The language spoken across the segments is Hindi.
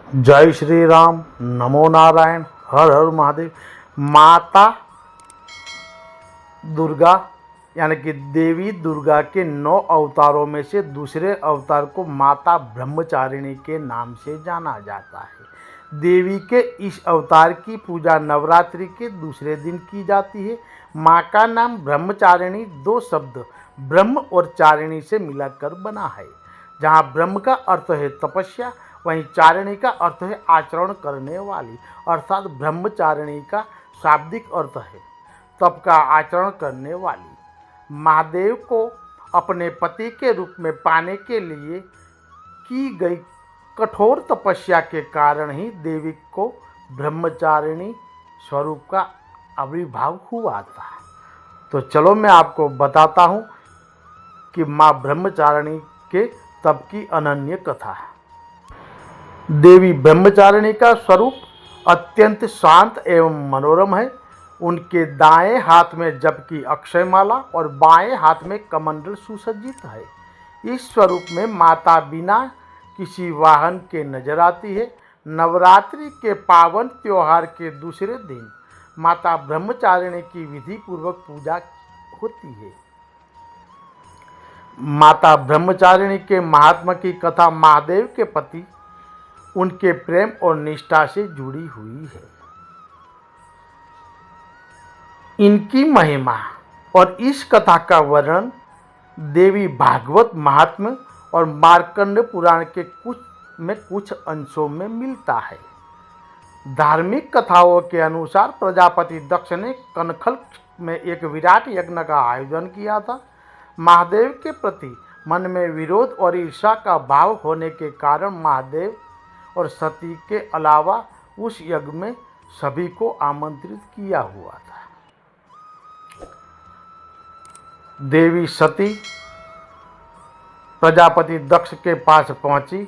जय श्री राम। नमो नारायण। हर हर महादेव। माता दुर्गा यानी कि देवी दुर्गा के 9 अवतारों में से दूसरे अवतार को माता ब्रह्मचारिणी के नाम से जाना जाता है। देवी के इस अवतार की पूजा नवरात्रि के दूसरे दिन की जाती है। माँ का नाम ब्रह्मचारिणी 2 शब्द ब्रह्म और चारिणी से मिलकर बना है। जहाँ ब्रह्म का अर्थ है तपस्या, वहीं चारिणी का अर्थ है आचरण करने वाली, अर्थात ब्रह्मचारिणी का शाब्दिक अर्थ है तप का आचरण करने वाली। महादेव को अपने पति के रूप में पाने के लिए की गई कठोर तपस्या के कारण ही देवी को ब्रह्मचारिणी स्वरूप का आविर्भाव हुआ था। तो चलो मैं आपको बताता हूँ कि माँ ब्रह्मचारिणी के तप की अनन्य कथा है। देवी ब्रह्मचारिणी का स्वरूप अत्यंत शांत एवं मनोरम है। उनके दाएं हाथ में जप की अक्षयमाला और बाएं हाथ में कमंडल सुसज्जित है। इस स्वरूप में माता बिना किसी वाहन के नजर आती है। नवरात्रि के पावन त्योहार के दूसरे दिन माता ब्रह्मचारिणी की विधि पूर्वक पूजा होती है। माता ब्रह्मचारिणी के महात्मा की कथा महादेव के पति उनके प्रेम और निष्ठा से जुड़ी हुई है। इनकी महिमा और इस कथा का वर्णन देवी भागवत महात्म्य और मार्कंड पुराण के कुछ अंशों में मिलता है। धार्मिक कथाओं के अनुसार प्रजापति दक्ष ने कनखल में एक विराट यज्ञ का आयोजन किया था। महादेव के प्रति मन में विरोध और ईर्ष्या का भाव होने के कारण महादेव और सती के अलावा उस यज्ञ में सभी को आमंत्रित किया हुआ था। देवी सती प्रजापति दक्ष के पास पहुंची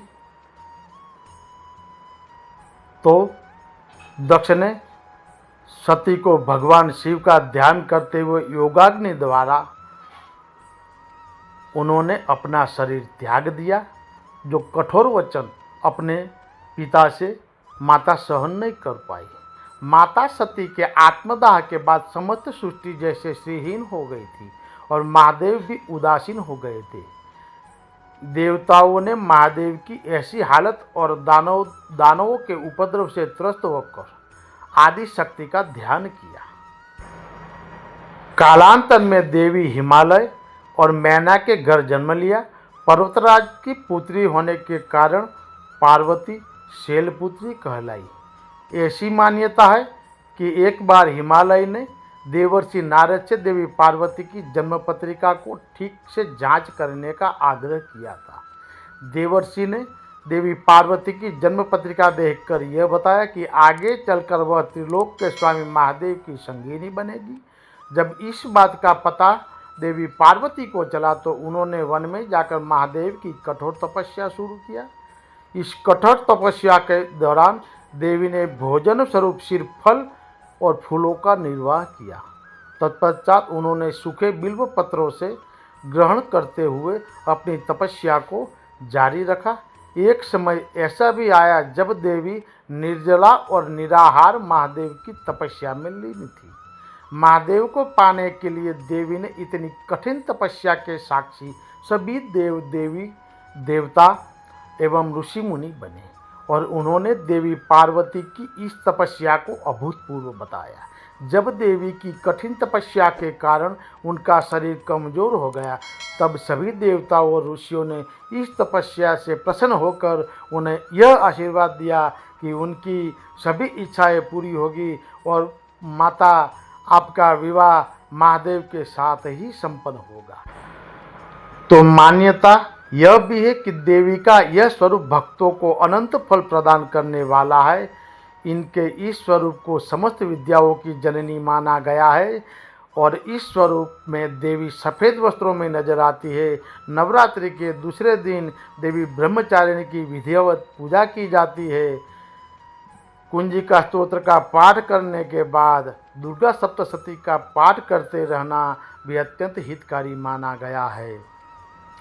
तो दक्ष ने सती को भगवान शिव का ध्यान करते हुए योगाग्नि द्वारा उन्होंने अपना शरीर त्याग दिया। जो कठोर वचन अपने पिता से माता सहन नहीं कर पाई। माता सती के आत्मदाह के बाद समस्त सृष्टि जैसे श्रीहीन हो गई थी और महादेव भी उदासीन हो गए थे। देवताओं ने महादेव की ऐसी हालत और दानवों के उपद्रव से त्रस्त होकर आदि शक्ति का ध्यान किया। कालांतर में देवी हिमालय और मैना के घर जन्म लिया। पर्वतराज की पुत्री होने के कारण पार्वती शैलपुत्री कहलाई। ऐसी मान्यता है कि एक बार हिमालय ने देवर्षि नारद से देवी पार्वती की जन्म पत्रिका को ठीक से जांच करने का आग्रह किया था। देवर्षि ने देवी पार्वती की जन्म पत्रिका देखकर यह बताया कि आगे चलकर वह त्रिलोक के स्वामी महादेव की संगिनी बनेगी। जब इस बात का पता देवी पार्वती को चला तो उन्होंने वन में जाकर महादेव की कठोर तपस्या शुरू किया। इस कठोर तपस्या के दौरान देवी ने भोजन स्वरूप सिर्फ फल और फूलों का निर्वाह किया। तत्पश्चात उन्होंने सूखे बिल्व पत्रों से ग्रहण करते हुए अपनी तपस्या को जारी रखा। एक समय ऐसा भी आया जब देवी निर्जला और निराहार महादेव की तपस्या में लीन थी। महादेव को पाने के लिए देवी ने इतनी कठिन तपस्या के साक्षी सभी देवता एवं ऋषि मुनि बने और उन्होंने देवी पार्वती की इस तपस्या को अभूतपूर्व बताया। जब देवी की कठिन तपस्या के कारण उनका शरीर कमजोर हो गया तब सभी देवताओं और ऋषियों ने इस तपस्या से प्रसन्न होकर उन्हें यह आशीर्वाद दिया कि उनकी सभी इच्छाएं पूरी होगी और माता आपका विवाह महादेव के साथ ही संपन्न होगा। तो मान्यता यह भी है कि देवी का यह स्वरूप भक्तों को अनंत फल प्रदान करने वाला है। इनके इस स्वरूप को समस्त विद्याओं की जननी माना गया है और इस स्वरूप में देवी सफ़ेद वस्त्रों में नजर आती है। नवरात्रि के दूसरे दिन देवी ब्रह्मचारिणी की विधिवत पूजा की जाती है। कुंजिका स्तोत्र का पाठ करने के बाद दुर्गा सप्तशती का पाठ करते रहना भी अत्यंत हितकारी माना गया है।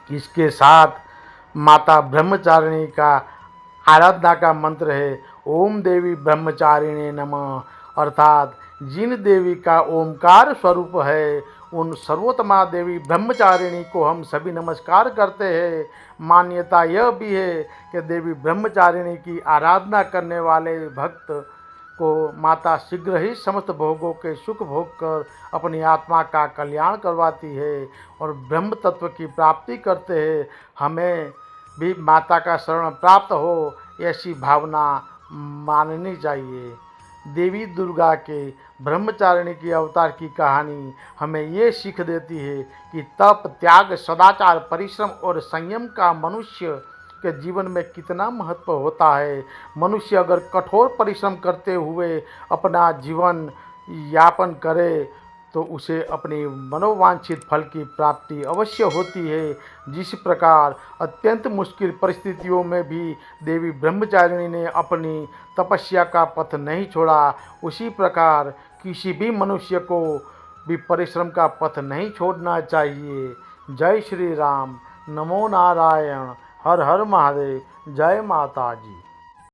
इसके साथ माता ब्रह्मचारिणी का आराधना का मंत्र है ओम देवी ब्रह्मचारिणे नमः, अर्थात जिन देवी का ओमकार स्वरूप है उन सर्वोत्तमा देवी ब्रह्मचारिणी को हम सभी नमस्कार करते हैं। मान्यता यह भी है कि देवी ब्रह्मचारिणी की आराधना करने वाले भक्त को माता शीघ्र ही समस्त भोगों के सुख भोग कर अपनी आत्मा का कल्याण करवाती है और ब्रह्म तत्व की प्राप्ति करते हैं। हमें भी माता का शरण प्राप्त हो ऐसी भावना माननी चाहिए। देवी दुर्गा के ब्रह्मचारिणी की अवतार की कहानी हमें ये सीख देती है कि तप, त्याग, सदाचार, परिश्रम और संयम का मनुष्य के जीवन में कितना महत्व होता है। मनुष्य अगर कठोर परिश्रम करते हुए अपना जीवन यापन करे तो उसे अपनी मनोवांछित फल की प्राप्ति अवश्य होती है। जिस प्रकार अत्यंत मुश्किल परिस्थितियों में भी देवी ब्रह्मचारिणी ने अपनी तपस्या का पथ नहीं छोड़ा, उसी प्रकार किसी भी मनुष्य को भी परिश्रम का पथ नहीं छोड़ना चाहिए। जय श्री राम, नमो नारायण, हर हर महादेव, जय माता जी।